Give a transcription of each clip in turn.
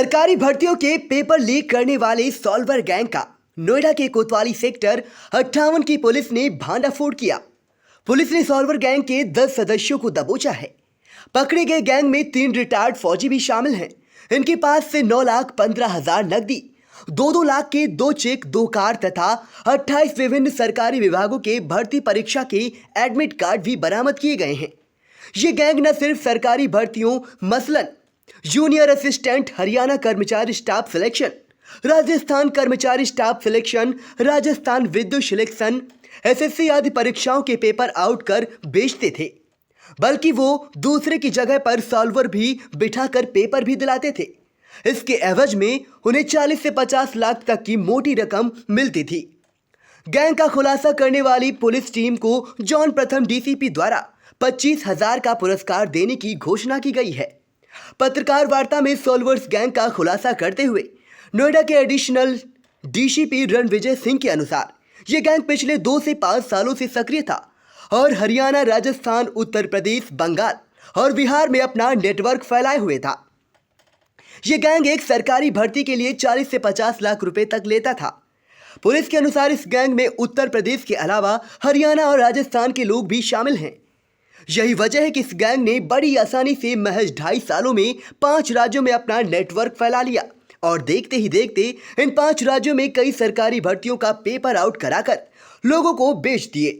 सरकारी भर्तियों के पेपर लीक करने वाले सॉल्वर गैंग का नोएडा के कोतवाली सेक्टर 58 की पुलिस ने भांडाफोड़ किया। पुलिस ने सॉल्वर गैंग के 10 सदस्यों को दबोचा है। पकड़े गए गैंग में 3 रिटायर्ड फौजी भी शामिल हैं। इनके पास से 9,15,000 नकदी, 2-2 लाख के 2 चेक, 2 कार तथा 28 विभिन्न सरकारी विभागों के भर्ती परीक्षा के एडमिट कार्ड भी बरामद किए गए हैं। ये गैंग न सिर्फ सरकारी भर्तियों मसलन जूनियर असिस्टेंट हरियाणा कर्मचारी स्टाफ सिलेक्शन, राजस्थान कर्मचारी स्टाफ सिलेक्शन, राजस्थान विद्युत सिलेक्शन, एसएससी आदि परीक्षाओं के पेपर आउट कर बेचते थे, बल्कि वो दूसरे की जगह पर सॉल्वर भी बिठाकर पेपर भी दिलाते थे। इसके एवज में उन्हें 40 से 50 लाख तक की मोटी रकम मिलती थी। गैंग का खुलासा करने वाली पुलिस टीम को जॉन प्रथम डीसीपी द्वारा 25,000 का पुरस्कार देने की घोषणा की गई है। पत्रकार वार्ता में सॉल्वर्स गैंग का खुलासा करते हुए नोएडा के एडिशनल डीसीपी रणविजय सिंह के अनुसार ये गैंग पिछले 2 से 5 सालों से सक्रिय था और हरियाणा, राजस्थान, उत्तर प्रदेश, बंगाल और बिहार में अपना नेटवर्क फैलाए हुए था। ये गैंग एक सरकारी भर्ती के लिए 40 से 50 लाख रुपए तक लेता था। पुलिस के अनुसार इस गैंग में उत्तर प्रदेश के अलावा हरियाणा और राजस्थान के लोग भी शामिल हैं। यही वजह है कि इस गैंग ने बड़ी आसानी से महज 2.5 सालों में 5 राज्यों में अपना नेटवर्क फैला लिया और देखते ही देखते इन 5 राज्यों में कई सरकारी भर्तियों का पेपर आउट कराकर लोगों को बेच दिए।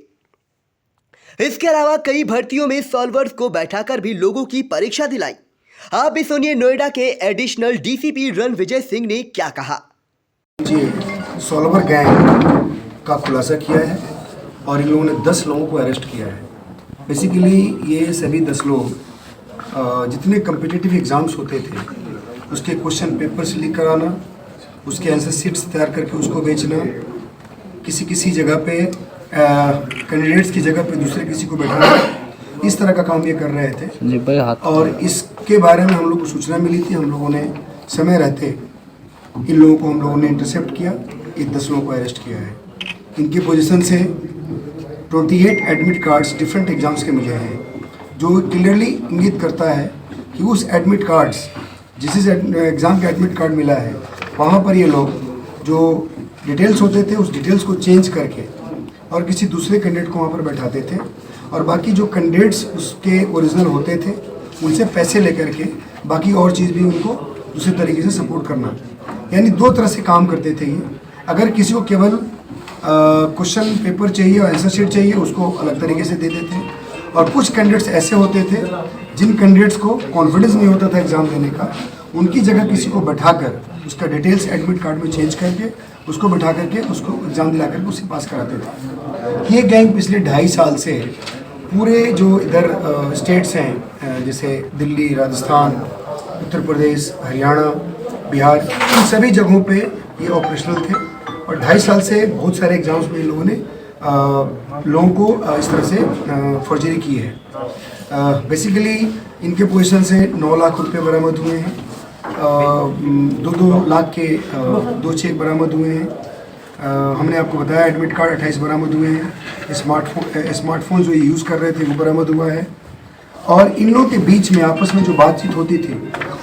इसके अलावा कई भर्तियों में सॉल्वर्स को बैठाकर भी लोगों की परीक्षा दिलाई। आप भी सुनिए नोएडा के एडिशनल डीसीपी रणविजय सिंह ने क्या कहा। जी, सॉल्वर गैंग का खुलासा किया है और इन लोगों ने 10 लोगों को अरेस्ट किया है। बेसिकली ये सभी 10 लोग जितने कम्पिटिटिव एग्ज़ाम्स होते थे उसके क्वेश्चन पेपर्स लीक कराना, उसके आंसर शीट्स तैयार करके उसको बेचना, किसी जगह पे कैंडिडेट्स की जगह पे दूसरे किसी को बैठाना, इस तरह का काम ये कर रहे थे। और इसके बारे में हम लोग को सूचना मिली थी। हम लोगों ने समय रहते इन लोगों को हम लोगों ने इंटरसेप्ट किया। ये 10 लोगों को अरेस्ट किया है। इनकी पोजीशन से 28 एडमिट कार्ड्स डिफरेंट एग्जाम्स के मिले हैं, जो क्लियरली इंगित करता है कि उस एडमिट कार्ड्स जिस एग्ज़ाम का एडमिट कार्ड मिला है वहाँ पर ये लोग जो डिटेल्स होते थे उस डिटेल्स को चेंज करके और किसी दूसरे कैंडिडेट को वहाँ पर बैठाते थे और बाकी जो कैंडिडेट्स उसके ओरिजिनल होते थे उनसे पैसे लेकर के बाकी और चीज़ भी उनको दूसरे तरीके से सपोर्ट करना, यानी 2 तरह से काम करते थे ये। अगर किसी को केवल क्वेश्चन पेपर चाहिए और आंसर शीट चाहिए उसको अलग तरीके से दे देते हैं। और कुछ कैंडिडेट्स ऐसे होते थे जिन कैंडिडेट्स को कॉन्फिडेंस नहीं होता था एग्ज़ाम देने का, उनकी जगह किसी को बैठाकर उसका डिटेल्स एडमिट कार्ड में चेंज करके उसको बैठा करके उसको एग्ज़ाम दिला करके उसे पास कराते थे। ये गैंग पिछले 2.5 साल से पूरे जो इधर स्टेट्स हैं जैसे दिल्ली, राजस्थान, उत्तर प्रदेश, हरियाणा, बिहार, इन सभी जगहों पे ये ऑपरेशनल थे और 2.5 साल से बहुत सारे एग्ज़ाम्स में इन लोगों ने लोगों को इस तरह से फर्जरी की है। बेसिकली इनके पोजीशन से 9 लाख रुपए बरामद हुए हैं, 2-2 लाख के 2 चेक बरामद हुए हैं। हमने आपको बताया एडमिट कार्ड 28 बरामद हुए हैं। स्मार्टफोन जो ये यूज़ कर रहे थे वो बरामद हुआ है। और इन लोगों के बीच में आपस में जो बातचीत होती थी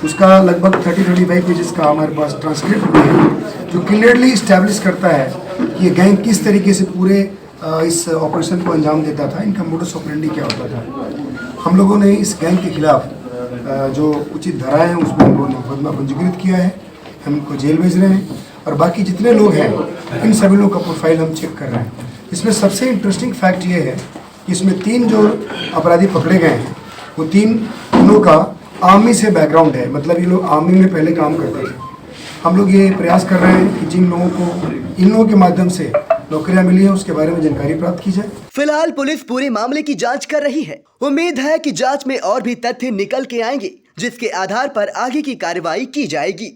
उसका लगभग 30-35 पेजेस का हमारे पास ट्रांसक्रिप्ट भी है, जो क्लियरली इस्टेब्लिश करता है कि ये गैंग किस तरीके से पूरे इस ऑपरेशन को अंजाम देता था, इनका मोडस ऑपरेंडी क्या होता था। हम लोगों ने इस गैंग के खिलाफ जो उचित धाराएं हैं उसमें हम लोगों ने मुकदमा पंजीकृत किया है। हम इनको जेल भेज रहे हैं और बाकी जितने लोग हैं इन सभी लोगों का प्रोफाइल हम चेक कर रहे हैं। इसमें सबसे इंटरेस्टिंग फैक्ट ये है कि इसमें 3 जो अपराधी पकड़े गए हैं वो तीनों का आर्मी से बैकग्राउंड है, मतलब ये लोग आर्मी में पहले काम करते थे। हम लोग ये प्रयास कर रहे हैं कि जिन लोगों को इन लोगों के माध्यम से नौकरियां मिली है उसके बारे में जानकारी प्राप्त की जाए। फिलहाल पुलिस पूरे मामले की जांच कर रही है। उम्मीद है कि जांच में और भी तथ्य निकल के आएंगे जिसके आधार पर आगे की कार्रवाई की जाएगी।